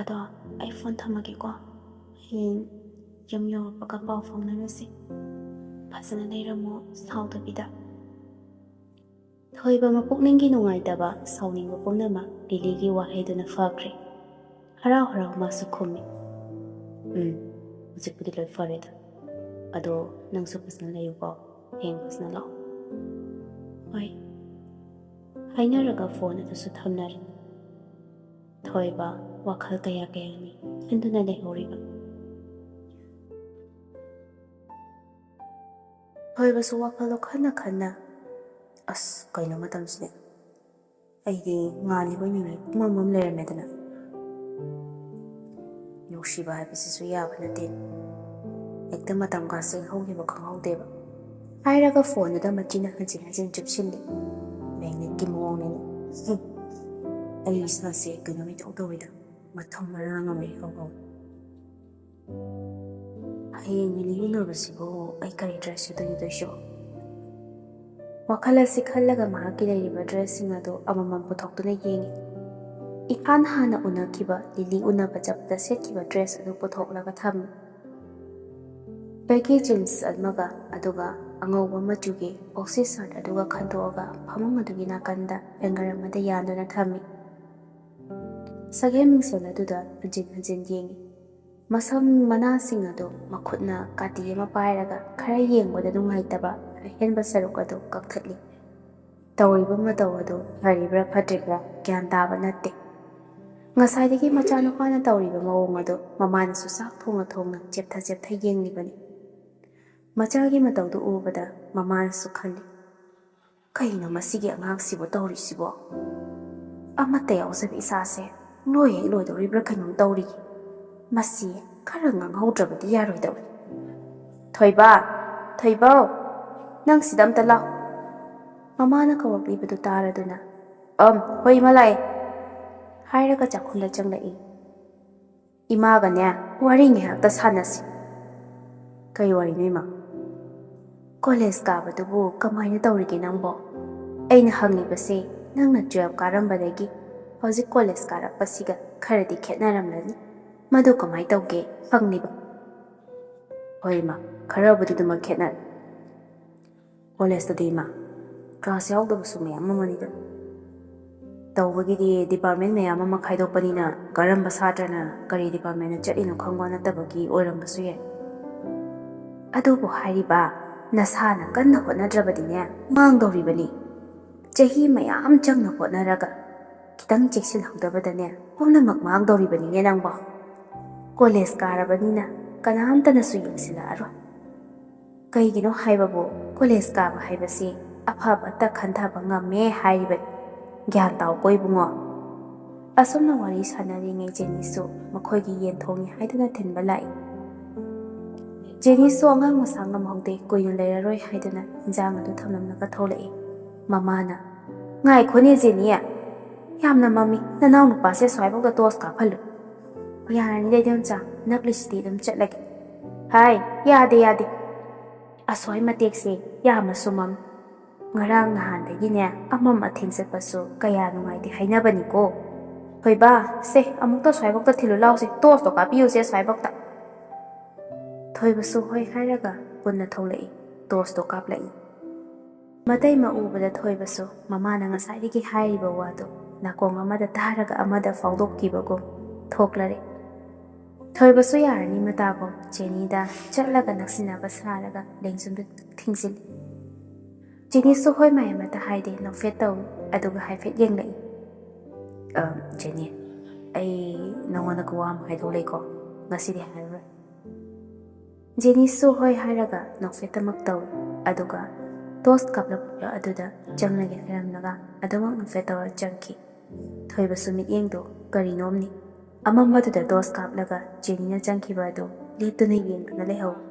A: ꯑꯗꯣ ꯑꯩ ꯐꯣꯟ ꯊꯝꯃꯒꯦꯀꯣ ꯍꯌꯦꯡ ꯌꯨꯝ ꯌꯧꯔꯛꯄꯒ ꯄꯥꯎ ꯐꯥꯎꯅꯔꯁꯤ ꯐꯖꯅ ꯂꯩꯔꯝꯃꯣ ꯁꯥꯎꯗꯕꯤꯗ ꯊꯣꯏꯕ ꯃꯄꯨꯛꯅꯤꯡꯒꯤ ꯅꯨꯡꯉꯥꯏꯇꯕ ꯁꯥꯎꯅꯤꯡꯕ ꯄꯨꯝꯅꯃꯛ ꯂꯤꯂꯤꯒꯤ ꯋꯥꯍꯩꯗꯨꯅ ꯐꯈ꯭ꯔꯦ꯫ ꯍꯔꯥꯎ ꯍꯔꯥꯎ ꯃꯥꯁꯨ ꯈꯨꯝꯃꯤ, ꯍꯧꯖꯤꯛꯄꯨꯗꯤ ꯂꯣꯏ ꯐꯔꯦꯗ, ꯑꯗꯣ ꯅꯪꯁꯨ ꯐꯖꯅ ꯂꯩꯌꯨꯀꯣ, ꯍꯌꯦꯡ ꯐꯖꯅ ꯂꯥꯛꯑꯣ꯫ ꯍꯣꯏ ꯍꯥꯏꯅꯔꯒ ꯐꯣꯟ ꯑꯗꯨꯁꯨ ꯊꯝꯅꯔꯦ꯫ ꯊꯣꯏꯕ ꯋꯥꯈꯜ ꯀꯌꯥꯅꯤ ꯈꯟꯗꯨꯅ ꯂꯩꯍꯧꯔꯤꯕ꯫ ꯊꯣꯏꯕꯁꯨ ꯋꯥꯈꯜꯗꯣ ꯈꯟꯅ ꯑꯁ ꯀꯩꯅꯣ ꯃꯇꯝꯁꯤꯗꯤ, ꯑꯩꯗꯤ ꯉꯥꯜꯂꯤꯕꯣꯏ ꯅꯤꯡꯉꯤ ꯄꯨꯡꯃꯝ ꯂꯩꯔꯝꯃꯦꯗꯅ꯫ ꯅꯨꯡꯁꯤꯕ ꯍꯥꯏꯕꯁꯤꯁꯨ ꯌꯥꯕ ꯅꯠꯇꯦ, ꯍꯦꯛꯇ ꯃꯇꯝꯒꯥꯁꯦ ꯍꯧꯈꯤꯕ ꯈꯪꯍꯧꯗꯦꯕ ꯍꯥꯏꯔꯒ ꯐꯣꯟꯗꯨꯗ ꯃꯆꯤꯟꯅ ꯍꯟꯖꯤꯟ ꯆꯨꯞꯁꯤꯜꯂꯤ꯫ ꯃꯦꯒꯅꯦꯠꯀꯤ ꯃꯑꯣꯡꯅꯤꯅ ꯑꯩ ꯏꯁꯥꯁꯦ ꯀꯩꯅꯣꯝ ꯏꯇꯧ ꯇꯧꯏꯗ, ꯃꯊꯨꯝ ꯃꯔꯥꯡ ꯑꯃ ꯏꯍꯧ ꯍꯧꯏ꯫ ꯍꯌꯦꯡ ꯂꯤꯂꯤ ꯎꯅꯕꯁꯤꯕꯨ ꯑꯩ ꯀꯔꯤ ꯗ꯭ꯔꯦꯁ ꯁꯦꯠꯇꯣꯏꯅꯣ? ꯋꯥꯈꯜ ꯑꯁꯤ ꯈꯜꯂꯒ ꯃꯍꯥꯛꯀꯤ ꯂꯩꯔꯤꯕ ꯗ꯭ꯔꯦꯁꯁꯤꯡ ꯑꯗꯨ ꯑꯃꯃꯝ ꯄꯨꯊꯣꯛꯇꯨꯅ ꯌꯦꯡꯉꯤ꯫ ꯏꯍꯥꯟ ꯍꯥꯟꯅ ꯎꯅꯈꯤꯕ ꯂꯤꯂꯤ ꯎꯅꯕ ꯆꯠꯄꯗ ꯁꯦꯠꯈꯤꯕ ꯗ꯭ꯔꯦꯁ ꯑꯗꯨ ꯄꯨꯊꯣꯛꯂꯒ ꯊꯝꯃꯤ꯫ ꯕꯦꯒꯤ ꯖꯤꯟꯁ ꯑꯃꯒ ꯑꯗꯨꯒ ꯑꯉꯧꯕ ꯃꯆꯨꯒꯤ ꯕꯣꯛꯁꯤ ꯁꯔꯠ ꯑꯗꯨꯒ ꯈꯟꯗꯣꯛꯑꯒ ꯐꯃꯨꯡ ꯑꯗꯨꯒꯤ ꯅꯥꯀꯟꯗ ꯍꯦꯡꯒꯔ ꯑꯃꯗ ꯌꯥꯟꯗꯨꯅ ꯊꯝꯃꯤ꯫ ꯁꯒꯦꯟ ꯃꯤꯡꯁꯦꯜ ꯑꯗꯨꯗ ꯍꯟꯖꯤꯟ ꯌꯦꯡꯉꯤ꯫ ꯃꯁꯝ ꯃꯅꯥꯁꯤꯡ ꯑꯗꯨ ꯃꯈꯨꯠꯅ ꯀꯥꯇꯤ ꯑꯃ ꯄꯥꯏꯔꯒ ꯈꯔ ꯌꯦꯡꯕꯗ ꯅꯨꯡꯉꯥꯏꯇꯕ ꯑꯍꯦꯟꯕ ꯁꯔꯨꯛ ꯑꯗꯨ ꯀꯛꯊꯠꯂꯤ꯫ ꯇꯧꯔꯤꯕ ꯃꯇꯧ ꯑꯗꯨ ꯐꯔꯤꯕ꯭ꯔꯥ ꯐꯠꯇ꯭ꯔꯤꯕ꯭ꯔꯥ ꯒ꯭ꯌꯥꯟ ꯇꯥꯕ ꯅꯠꯇꯦ꯫ ꯉꯁꯥꯏꯗꯒꯤ ꯃꯆꯥꯅꯨꯄꯥꯅ ꯇꯧꯔꯤꯕ ꯃꯑꯣꯡ ꯑꯗꯨ ꯃꯃꯥꯅꯁꯨ ꯆꯥꯛ ꯊꯣꯡꯅ ꯆꯦꯞꯊ ꯌꯦꯡꯂꯤꯕꯅꯤ꯫ ꯃꯆꯥꯒꯤ ꯃꯇꯧꯗꯨ ꯎꯕꯗ ꯃꯃꯥꯅꯁꯨ ꯈꯜꯂꯤ, ꯀꯩꯅꯣ ꯃꯁꯤꯒꯤ ꯑꯉꯥꯡꯁꯤꯕꯨ ꯇꯧꯔꯤꯁꯤꯕꯣ? ꯑꯃꯠꯇ ꯌꯥꯎꯖꯕ ꯏꯆꯥꯁꯦ ꯍꯦꯛ ꯂꯣꯏꯗꯧꯔꯤꯕ꯭ꯔꯥ ꯀꯩꯅꯣꯝ ꯇꯧꯔꯤ꯫ ꯃꯁꯤ ꯈꯔ ꯉꯥꯡꯍꯧꯗ꯭ꯔꯕꯗꯤ ꯌꯥꯔꯣꯏꯗꯧꯔꯤ꯫ ꯊꯣꯏꯕꯧ, ꯅꯪ ꯁꯤꯗ ꯑꯝꯇ ꯂꯥꯎ꯫ ꯃꯃꯥꯅ ꯀꯧꯔꯛꯂꯤꯕꯗꯨ ꯇꯥꯔꯗꯨꯅ ꯍꯣꯏ ꯏꯃꯥ ꯂꯥꯛꯑꯦ ꯍꯥꯏꯔꯒ ꯆꯥꯛꯈꯨꯝꯗ ꯆꯪꯂꯛꯏ꯫ ꯏꯃꯥꯒꯅꯦ ꯋꯥꯔꯤ ꯉꯥꯏꯍꯥꯛꯇ ꯁꯥꯟꯅꯁꯤ꯫ ꯀꯩ ꯋꯥꯔꯤꯅꯣ ꯏꯃꯥ? ꯀꯣꯂꯦꯖ ꯀꯥꯕꯗꯨꯕꯨ ꯀꯃꯥꯏꯅ ꯇꯧꯔꯤꯒꯦ ꯅꯪꯕꯣ? ꯑꯩꯅ ꯍꯪꯂꯤꯕꯁꯦ ꯅꯪꯅ 12 ꯀꯥꯔꯝꯕꯗꯒꯤ ꯍꯧꯖꯤꯛ ꯀꯣꯂꯦꯖ ꯀꯥꯔꯛꯄꯁꯤꯒ ꯈꯔꯗꯤ ꯈꯦꯠꯅꯔꯝꯂꯅꯤ, ꯃꯗꯨ ꯀꯃꯥꯏ ꯇꯧꯒꯦ ꯍꯪꯂꯤꯕ꯫ ꯍꯣꯏ ꯏꯃꯥ, ꯈꯔꯕꯨꯗꯤ ꯑꯗꯨꯃꯛ ꯈꯦꯠꯅꯔꯦ꯫ ꯀꯣꯂꯦꯖꯇꯗꯤ ꯏꯃꯥ, ꯀ꯭ꯂꯥꯁ ꯌꯥꯎꯗꯕꯁꯨ ꯃꯌꯥꯝ ꯑꯃꯅꯤꯗ꯫ ꯇꯧꯕꯒꯤꯗꯤ ꯗꯤꯄꯥꯔꯠꯃꯦꯟ ꯃꯌꯥꯝ ꯑꯃ ꯈꯥꯏꯗꯣꯛꯄꯅꯤꯅ ꯀꯔꯝꯕ ꯁꯥꯇ꯭ꯔꯅ ꯀꯔꯤ ꯗꯤꯄꯥꯔꯠꯃꯦꯟꯗ ꯆꯠꯂꯤꯅꯣ ꯈꯪꯕ ꯅꯠꯇꯕꯒꯤ ꯑꯣꯏꯔꯝꯕꯁꯨ ꯌꯥꯏ꯫ ꯑꯗꯨꯕꯨ ꯍꯥꯏꯔꯤꯕ ꯅꯁꯥꯅ ꯀꯟꯅ ꯍꯣꯠꯅꯗ꯭ꯔꯕꯗꯤꯅꯦ ꯃꯥꯡꯗꯧꯔꯤꯕꯅꯤ꯫ ꯆꯍꯤ ꯃꯌꯥꯝ ꯆꯪꯅ ꯍꯣꯠꯅꯔꯒ ꯈꯤꯇꯪ ꯆꯦꯛꯁꯤꯜꯍꯧꯗꯕꯗꯅꯦ ꯄꯨꯝꯅꯃꯛ ꯃꯥꯡꯗꯧꯔꯤꯕꯅꯤꯅꯦ ꯅꯪꯕꯣ꯫ ꯀꯣꯂꯦꯖ ꯀꯥꯔꯕꯅꯤꯅ ꯀꯅꯥꯝꯇꯅꯁꯨ ꯌꯦꯡꯁꯤꯜꯂꯛꯑꯔꯣꯏ꯫ ꯀꯩꯒꯤꯅꯣ ꯍꯥꯏꯕꯕꯨ ꯀꯣꯂꯦꯖ ꯀꯥꯕ ꯍꯥꯏꯕꯁꯤ ꯑꯐꯕꯇ ꯈꯟꯊꯕ ꯉꯝꯃꯦ ꯍꯥꯏꯔꯤꯕꯅꯤ꯫ ꯒ꯭ꯌꯥꯟ ꯇꯥꯎꯀꯣ ꯏꯕꯨꯡꯉꯣ꯫ ꯑꯁꯨꯝꯅ ꯋꯥꯔꯤ ꯁꯥꯟꯅꯔꯤꯉꯩ ꯖꯦꯅꯤꯁꯁꯨ ꯃꯈꯣꯏꯒꯤ ꯌꯦꯟ ꯊꯣꯡꯉꯤ ꯍꯥꯏꯗꯨꯅ ꯊꯤꯟꯕ ꯂꯥꯛꯏ꯫ ꯖꯦꯅꯤꯁꯁꯨ ꯑꯉꯥꯡ ꯃꯁꯥ ꯉꯝꯍꯧꯗꯦ, ꯀꯨꯏꯅ ꯂꯩꯔꯔꯣꯏ ꯍꯥꯏꯗꯨꯅ ꯏꯟꯖꯥꯡ ꯑꯗꯨ ꯊꯝꯂꯝꯂꯒ ꯊꯣꯛꯂꯛꯏ꯫ ꯃꯃꯥꯅ, ꯉꯥꯏꯈꯣꯅꯦ ꯖꯦꯅꯤ, ꯌꯥꯝꯅ ꯃꯝꯃꯤ, ꯅꯅꯥꯎ ꯅꯨꯄꯥꯁꯦ ꯁ꯭ꯋꯥꯏꯐꯥꯎꯗ ꯇꯣꯁ ꯀꯥꯞꯍꯜꯂꯨ꯫ ꯌꯥꯔꯅꯤꯗ ꯏꯗꯣꯝꯆꯥ, ꯅꯛꯂꯤꯁꯤꯗꯤ ꯑꯗꯨꯝ ꯆꯠꯂꯒꯦ꯫ ꯍꯥꯏ, ꯌꯥꯗꯦ꯫ ꯑꯁ꯭ꯋꯥꯏ ꯃꯇꯦꯛꯁꯦ ꯌꯥꯝꯅꯁꯨ ꯃꯝꯃꯤ꯫ ꯉꯔꯥꯡ ꯅꯍꯥꯟꯗꯒꯤꯅꯦ ꯑꯃꯝ ꯑꯊꯦꯡ ꯆꯠꯄꯁꯨ ꯀꯌꯥ ꯅꯨꯡꯉꯥꯏꯇꯦ ꯍꯥꯏꯅꯕꯅꯤꯀꯣ꯫ ꯊꯣꯏꯕ, ꯁꯦ ꯑꯃꯨꯛꯇ ꯁ꯭ꯋꯥꯏꯐꯥꯎꯗ ꯊꯤꯜꯂꯨ ꯂꯥꯎꯁꯦ, ꯇꯣꯁꯇꯣ ꯀꯥꯞꯄꯤꯌꯨꯁꯦ ꯁ꯭ꯋꯥꯏꯐꯥꯎꯗ꯫ ꯊꯣꯏꯕꯁꯨ ꯍꯣꯏ ꯍꯥꯏꯔꯒ ꯄꯨꯟꯅ ꯊꯣꯛꯂꯛꯏ, ꯇꯣꯁꯇꯣ ꯀꯥꯞꯂꯛꯏ꯫ ꯃꯇꯩꯃ ꯎꯕꯗ ꯊꯣꯏꯕꯁꯨ ꯃꯃꯥꯅ ꯉꯁꯥꯏꯗꯒꯤ ꯍꯥꯏꯔꯤꯕ ꯋꯥꯗꯨ ꯅꯥꯀꯣꯡ ꯑꯃꯗ ꯇꯥꯔꯒ ꯑꯃꯗ ꯐꯥꯎꯗꯣꯛꯈꯤꯕꯒꯨꯝ ꯊꯣꯛꯂꯔꯦ꯫ ꯊꯣꯏꯕꯁꯨ ꯌꯥꯔꯅꯤ ꯃꯇꯥꯒꯨꯝ ꯖꯦꯅꯤꯗ ꯆꯠꯂꯒ ꯅꯛꯁꯤꯟꯅꯕ ꯁꯥꯔꯒ ꯂꯦꯡꯖꯨꯝꯗꯨ ꯊꯤꯡꯖꯤꯜꯂꯤ꯫ ꯖꯦꯅꯤꯁꯁꯨ ꯍꯣꯏ ꯃꯥꯏ ꯑꯃꯠꯇ ꯍꯥꯏꯗꯦ, ꯅꯣꯛꯐꯦꯠ ꯇꯧꯏ, ꯑꯗꯨꯒ ꯍꯥꯏꯐꯦꯠ ꯌꯦꯡꯂꯛꯏ꯫ ꯖꯦꯅꯤ, ꯑꯩ ꯅꯉꯣꯟꯗ ꯋꯥ ꯑꯃ ꯍꯥꯏꯗꯧ ꯂꯩꯀꯣ, ꯉꯁꯤꯗꯤ ꯍꯥꯏꯔꯔꯣꯏ꯫ ꯖꯦꯅꯤꯁꯁꯨ ꯍꯣꯏ ꯍꯥꯏꯔꯒ ꯅꯣꯛꯐꯦꯠꯇꯃꯛ ꯇꯧꯏ, ꯑꯗꯨꯒ ꯇꯣꯁ ꯀꯥꯞꯂꯛꯄ ꯑꯗꯨꯗ ꯆꯪꯂꯒꯦ ꯍꯥꯏꯔꯝꯂꯒ ꯑꯗꯨꯃꯛ ꯅꯣꯛꯐꯦꯠ ꯇꯧꯔ ꯆꯪꯈꯤ꯫ ꯊꯣꯏꯕꯁꯨ ꯃꯤꯠꯌꯦꯡꯗꯨ ꯀꯔꯤꯅꯣꯝꯅꯤ꯫ ꯑꯃꯝꯕꯗꯨꯗ ꯇꯣꯁ ꯀꯥꯞꯂꯒ ꯖꯦꯅꯤꯅ ꯆꯪꯈꯤꯕ ꯑꯗꯨ ꯂꯦꯞꯇꯨꯅ ꯌꯦꯡꯗꯨꯅ ꯂꯩꯍꯧꯏ꯫